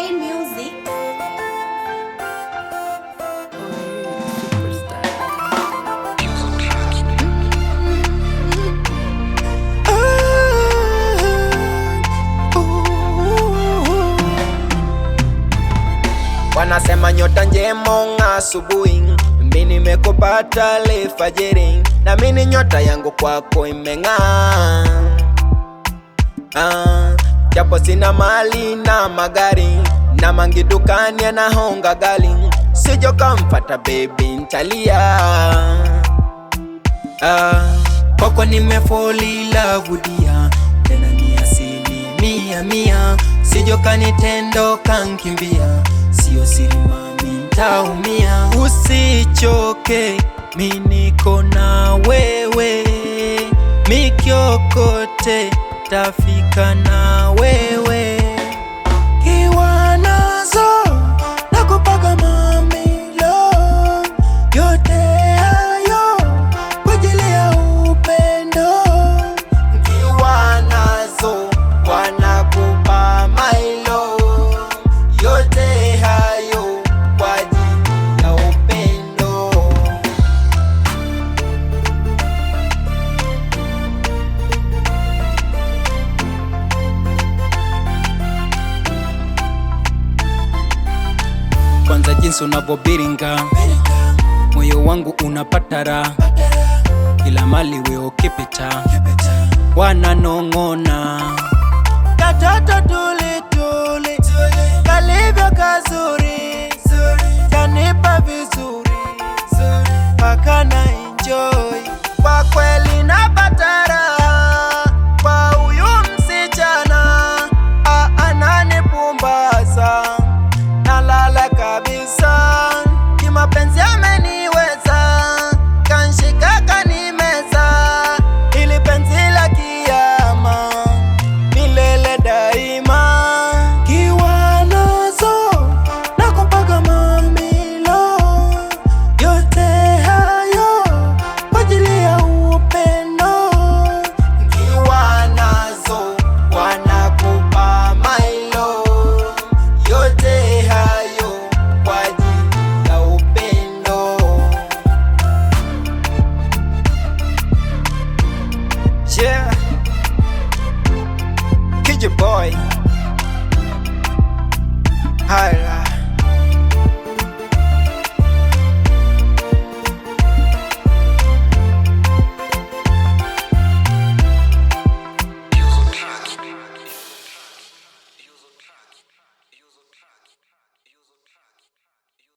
K Music. Wanasema nyota njema asubuhi, mimi nimekupata alfajiri, na mimi nyota yangu kwako imeng'aa. Japo sina mali na magari na mangi dukani anahonga gali, sijo kamfata baby ntalia. Kwako nimefall in love dia, tena ni asilimia mia, sijo kanitendo kankimbia, sio siri mami ntaumia. Usichoke mimi niko na wewe, mikyokote tafika na wewe. Kiwa nazo nakupaka mamilo, yote hayo kwa ajili ya upendo. Kiwa nazo wanakupa mailo, yote hayo kwa ajili ya upendo. Kwanza jinsi unavyobiringa, moyo wangu unapata raha, kila mali wewe ukipita wananong'ona. Katoto tuli tuli kalivyo kazuri, kanipa vizuri paka na enjoy. Kwa kweli napata raha kwa huyu msichana, ananipumbaza nalala kabisa, kimapenzi ameniweza, kanshika kanimeza, ili penzi la kiyama milele daima. Kiwa nazo nakupaka mamilo, yote hayo kwa ajili ya upendo. Kiwa nazo wanakupa mailo, yote hayo kwa ajili ya upendo. Yeah, Kid Boy. Hi.